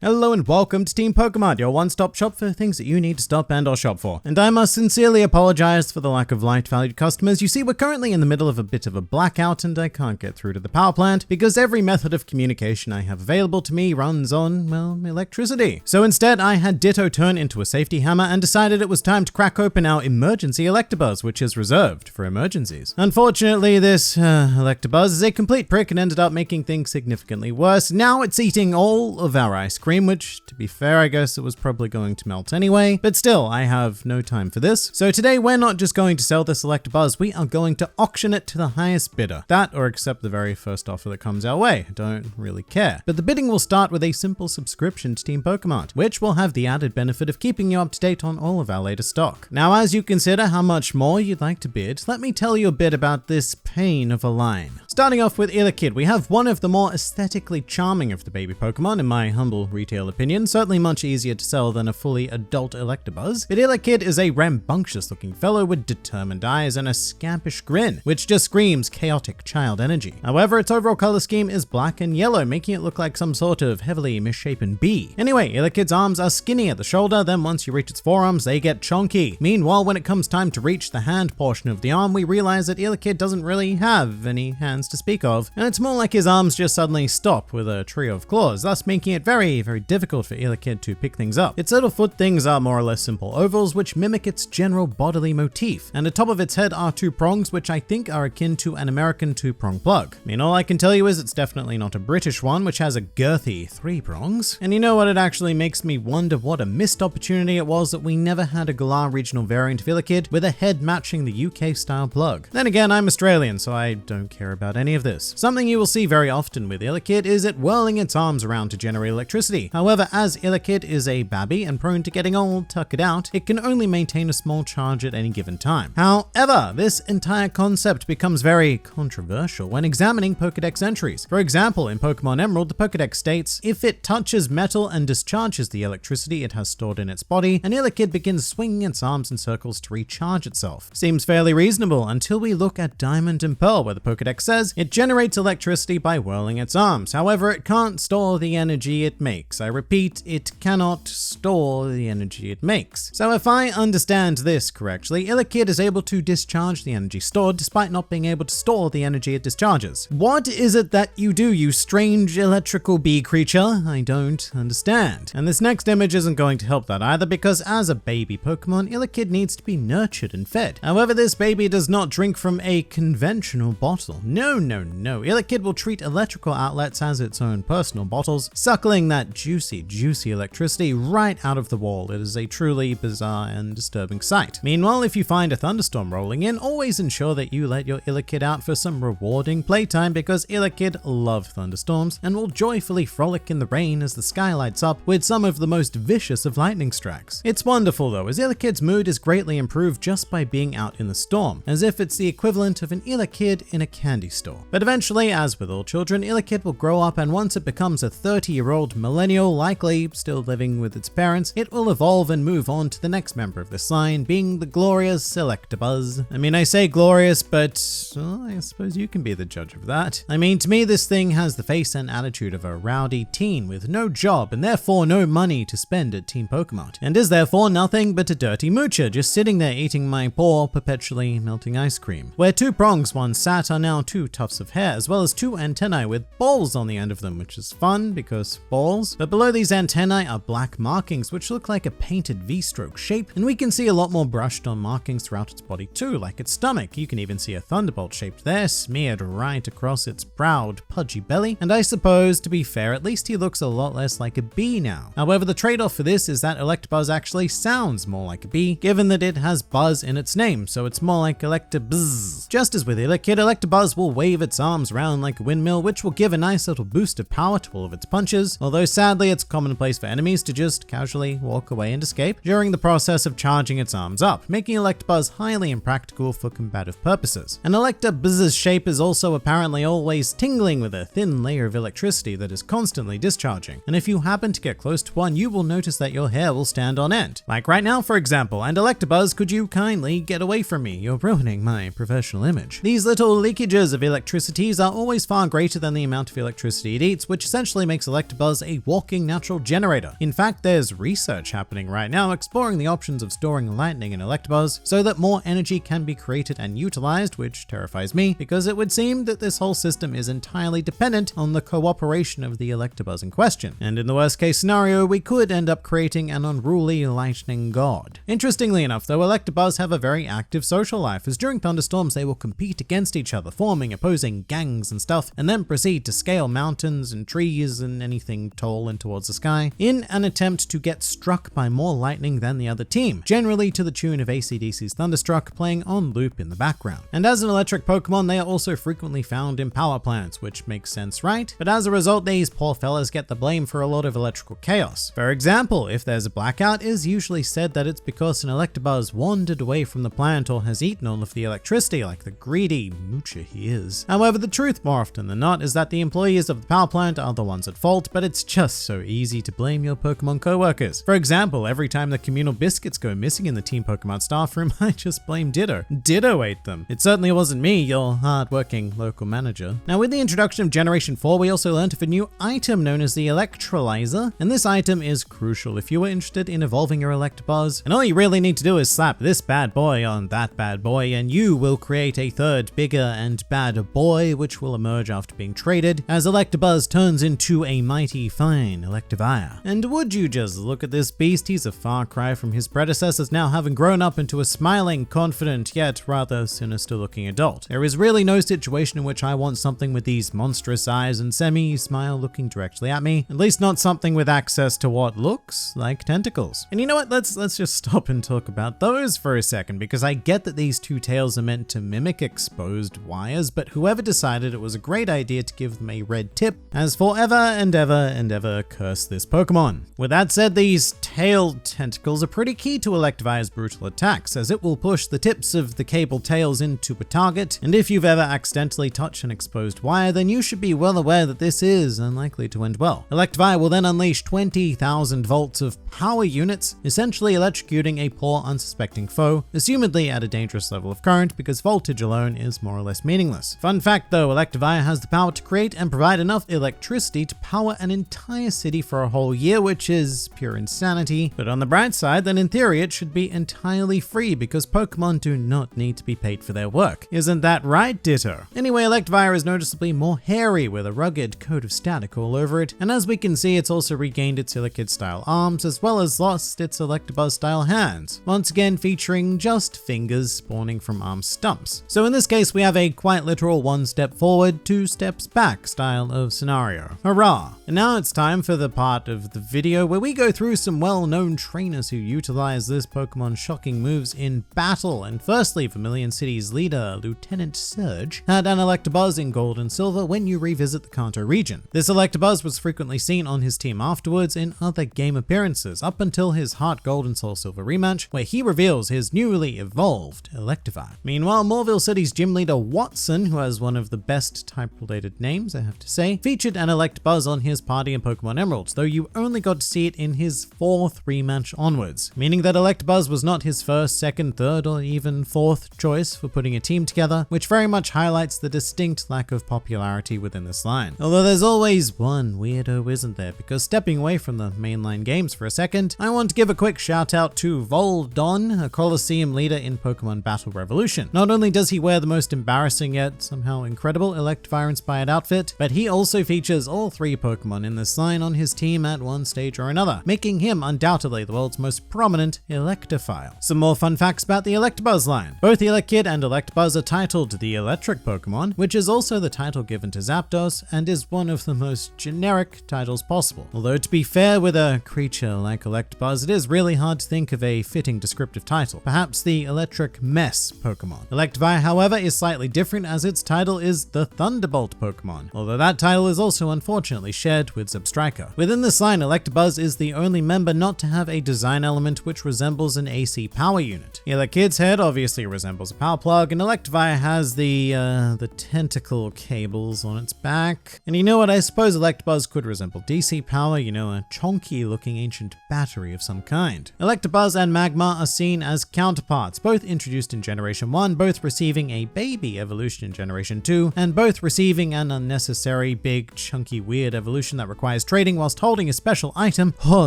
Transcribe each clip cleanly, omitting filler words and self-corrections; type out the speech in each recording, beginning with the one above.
Hello and welcome to Team PokeMart, your one-stop shop for things that you need to stop and or shop for. And I must sincerely apologize for the lack of light valued customers. You see, we're currently in the middle of a bit of a blackout and I can't get through to the power plant because every method of communication I have available to me runs on, well, electricity. So instead I had Ditto turn into a safety hammer and decided it was time to crack open our emergency ELECTABUZZ, which is reserved for emergencies. Unfortunately, this ELECTABUZZ is a complete prick and ended up making things significantly worse. Now it's eating all of our ice cream, which, to be fair, I guess it was probably going to melt anyway, but still, I have no time for this. So today, we're not just going to sell this ELECTABUZZ, we are going to auction it to the highest bidder. That, or accept the very first offer that comes our way. I don't really care. But the bidding will start with a simple subscription to Team PokeMart, which will have the added benefit of keeping you up to date on all of our latest stock. Now, as you consider how much more you'd like to bid, let me tell you a bit about this pain of a line. Starting off with Vidilla Kid, we have one of the more aesthetically charming of the baby Pokemon, in my humble retail opinion, certainly much easier to sell than a fully adult ELECTABUZZ. Vidilla Kid is a rambunctious looking fellow with determined eyes and a scampish grin, which just screams chaotic child energy. However, its overall color scheme is black and yellow, making it look like some sort of heavily misshapen bee. Anyway, Vidilla Kid's arms are skinny at the shoulder, then once you reach its forearms, they get chonky. Meanwhile, when it comes time to reach the hand portion of the arm, we realize that Vidilla Kid doesn't really have any hands to speak of, and it's more like his arms just suddenly stop with a trio of claws, thus making it very difficult for Vidilla Kid to pick things up. Its little foot things are more or less simple ovals, which mimic its general bodily motif, and atop of its head are two prongs, which I think are akin to an American two-prong plug. I mean, all I can tell you is it's definitely not a British one, which has a girthy 3 prongs. And you know what, it actually makes me wonder what a missed opportunity it was that we never had a Galar regional variant of Vidilla Kid with a head matching the UK style plug. Then again, I'm Australian, so I don't care about any of this. Something you will see very often with Vidilla Kid is it whirling its arms around to generate electricity. However, as Vidilla Kid is a babby and prone to getting all tuckered out, it can only maintain a small charge at any given time. However, this entire concept becomes very controversial when examining Pokedex entries. For example, in Pokemon Emerald, the Pokedex states, if it touches metal and discharges the electricity it has stored in its body, an Vidilla Kid begins swinging its arms in circles to recharge itself. Seems fairly reasonable until we look at Diamond and Pearl, where the Pokedex says it generates electricity by whirling its arms. However, it can't store the energy it makes. I repeat, it cannot store the energy it makes. So if I understand this correctly, Vidilla Kid is able to discharge the energy stored despite not being able to store the energy it discharges. What is it that you do, you strange electrical bee creature? I don't understand. And this next image isn't going to help that either, because as a baby Pokemon, Vidilla Kid needs to be nurtured and fed. However, this baby does not drink from a conventional bottle. No. Vidilla Kid will treat electrical outlets as its own personal bottles, suckling that juicy electricity right out of the wall. It is a truly bizarre and disturbing sight. Meanwhile, if you find a thunderstorm rolling in, always ensure that you let your Vidilla Kid out for some rewarding playtime, because Vidilla Kid love thunderstorms and will joyfully frolic in the rain as the sky lights up with some of the most vicious of lightning strikes. It's wonderful though, as Vidilla Kid's mood is greatly improved just by being out in the storm, as if it's the equivalent of an Vidilla Kid in a candy store. But eventually, as with all children, Vidilla Kid will grow up, and once it becomes a 30-year-old millennial, likely still living with its parents, it will evolve and move on to the next member of this line, being the glorious ELECTABUZZ. I mean, I say glorious, but well, I suppose you can be the judge of that. I mean, to me, this thing has the face and attitude of a rowdy teen with no job and therefore no money to spend at Team PokeMart, and is therefore nothing but a dirty moocher just sitting there eating my poor, perpetually melting ice cream. Where 2 prongs once sat are now 2 tufts of hair, as well as 2 antennae with balls on the end of them, which is fun because balls. But below these antennae are black markings which look like a painted V-stroke shape, and we can see a lot more brushed on markings throughout its body too, like its stomach. You can even see a thunderbolt shaped there, smeared right across its proud, pudgy belly, and I suppose, to be fair, at least he looks a lot less like a bee now. However, the trade-off for this is that ELECTABUZZ actually sounds more like a bee, given that it has buzz in its name, so it's more like ELECTABUZZ. Just as with Vidilla Kid, ELECTABUZZ will wave its arms around like a windmill, which will give a nice little boost of power to all of its punches, although sadly it's commonplace for enemies to just casually walk away and escape during the process of charging its arms up, making ELECTABUZZ highly impractical for combative purposes. And ELECTABUZZ's shape is also apparently always tingling with a thin layer of electricity that is constantly discharging, and if you happen to get close to one, you will notice that your hair will stand on end. Like right now, for example, and ELECTABUZZ, could you kindly get away from me? You're ruining my professional image. These little leakages of electricities are always far greater than the amount of electricity it eats, which essentially makes Electabuzz a walking natural generator. In fact, there's research happening right now exploring the options of storing lightning in Electabuzz so that more energy can be created and utilized, which terrifies me because it would seem that this whole system is entirely dependent on the cooperation of the Electabuzz in question. And in the worst case scenario, we could end up creating an unruly lightning god. Interestingly enough though, Electabuzz have a very active social life, as during thunderstorms they will compete against each other, forming opposing gangs and stuff, and then proceed to scale mountains and trees and anything tall and towards the sky in an attempt to get struck by more lightning than the other team, generally to the tune of AC/DC's Thunderstruck playing on loop in the background. And as an electric Pokemon, they are also frequently found in power plants, which makes sense, right? But as a result, these poor fellas get the blame for a lot of electrical chaos. For example, if there's a blackout, it is usually said that it's because an Electabuzz wandered away from the plant or has eaten all of the electricity like the greedy moocher he is. However, the truth more often than not is that the employees of the power plant are the ones at fault, but it's just so easy to blame your Pokemon co-workers. For example, every time the communal biscuits go missing in the Team PokeMart staff room, I just blame Ditto. Ditto ate them. It certainly wasn't me, your hard-working local manager. Now, with the introduction of Generation 4, we also learned of a new item known as the Electrolyzer, and this item is crucial if you are interested in evolving your Electabuzz. And all you really need to do is slap this bad boy on that bad boy, and you will create a third, bigger and badder boy, which will emerge after being traded, as Electabuzz turns into a mighty fine Elector Ayah. And would you just look at this beast? He's a far cry from his predecessors, now having grown up into a smiling, confident, yet rather sinister looking adult. There is really no situation in which I want something with these monstrous eyes and semi-smile looking directly at me, at least not something with access to what looks like tentacles. And you know what, let's just stop and talk about those for a second, because I get that these two tails are meant to mimic exposed wires, but whoever decided it was a great idea to give them a red tip has forever and ever and ever cursed this Pokemon. With that said, these tailed tentacles are pretty key to Electivire's brutal attacks, as it will push the tips of the cable tails into a target, and if you've ever accidentally touched an exposed wire, then you should be well aware that this is unlikely to end well. Electivire will then unleash 20,000 volts of power units, essentially electrocuting a poor unsuspecting foe, assumedly at a dangerous level of current, because voltage alone is more or less meaningless. Fun fact though, Electivire has the power to create and provide enough electricity to power an entire city for a whole year, which is pure insanity, but on the bright side, then in theory it should be entirely free because Pokemon do not need to be paid for their work. Isn't that right, Ditto? Anyway, Electivire is noticeably more hairy with a rugged coat of static all over it, and as we can see, it's also regained its Silicate style arms as well as lost its Electabuzz style hands, once again featuring just fingers spawning from arm stumps. So in this case, we have a quite literal 1 step forward, 2 steps back style of scenario. Hurrah! And now it's time for the part of the video where we go through some well-known trainers who utilize this Pokemon's shocking moves in battle. And firstly, Vermilion City's leader, Lieutenant Surge, had an Electabuzz in gold and silver when you revisit the Kanto region. This Electabuzz was frequently seen on his team afterwards in other game appearances, up until his Heart Gold and Soul Silver rematch, where he reveals his newly evolved Electivire. Meanwhile, Morville City's gym leader Watson, who has one of the best type-related names, I have to say, featured an Electabuzz on his party in Pokemon Emeralds, though you only got to see it in his 4th rematch onwards, meaning that Electabuzz was not his 1st, 2nd, 3rd, or even 4th choice for putting a team together, which very much highlights the distinct lack of popularity within this line. Although there's always one weirdo, isn't there? Because stepping away from the mainline games for a second, I want to give a quick shout out to Voldon, a Colosseum leader in Pokemon Battle Revolution. Not only does he wear the most embarrassing yet somehow incredible Electivire-inspired outfit, but he also features all 3 Pokemon in this line on his team at one stage or another, making him undoubtedly the world's most prominent Electophile. Some more fun facts about the Electabuzz line. Both Vidilla Kid and Electabuzz are titled the Electric Pokemon, which is also the title given to Zapdos and is one of the most generic titles possible. Although to be fair, with a creature like Electabuzz, it is really hard to think of a fitting descriptive title. Perhaps the Electric Mess Pokemon. Electivire, however, is slightly different as its title is the Thunderbolt Pokemon, although that title is also unfortunately shared with Zebstrika. Within this line, Electabuzz is the only member not to have a design element which resembles an AC power unit. Vidilla Kid's head obviously resembles a power plug, and Electivire has the tentacle cables on its back. And you know what, I suppose Electabuzz could resemble DC power, you know, a chonky looking ancient battery of some kind. Electabuzz and Magma are seen as counterparts, both introduced in Generation 1, both receiving a baby evolution in Generation 2, and both receiving an unnecessary, big, chunky, weird evolution that requires trading whilst holding a special item, oh,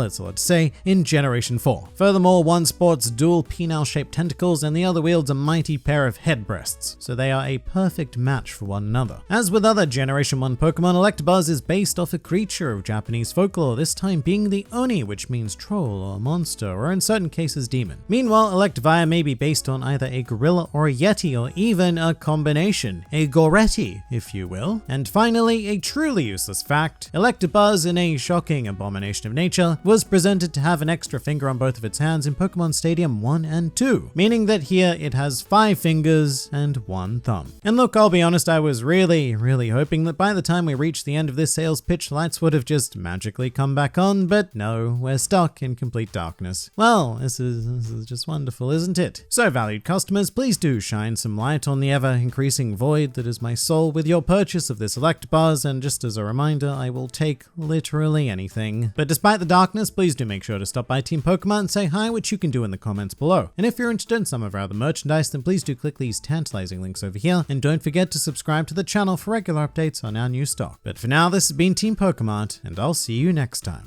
that's a lot to say, in Generation 4. Furthermore, one sports dual penile-shaped tentacles and the other wields a mighty pair of head breasts, so they are a perfect match for one another. As with other Generation 1 Pokemon, Electabuzz is based off a creature of Japanese folklore, this time being the Oni, which means troll or monster, or in certain cases demon. Meanwhile, Elector Ayah may be based on either a gorilla or a yeti, or even a combination, a Goretti, if you will. And finally, a truly useless fact, Electabuzz, in a shocking abomination of nature, was presented to have an extra finger on both of its hands in Pokemon Stadium 1 and 2, meaning that here it has 5 fingers and 1 thumb. And look, I'll be honest, I was really hoping that by the time we reached the end of this sales pitch, lights would have just magically come back on, but no, we're stuck in complete darkness. Well, this is just wonderful, isn't it? So valued customers, please do shine some light on the ever-increasing void that is my soul with your purchase of this Electabuzz, and just as a reminder, I will take literally anything. But despite the darkness, please do make sure to stop by Team PokeMart and say hi, which you can do in the comments below. And if you're interested in some of our other merchandise, then please do click these tantalizing links over here, and don't forget to subscribe to the channel for regular updates on our new stock. But for now, this has been Team PokeMart, and I'll see you next time.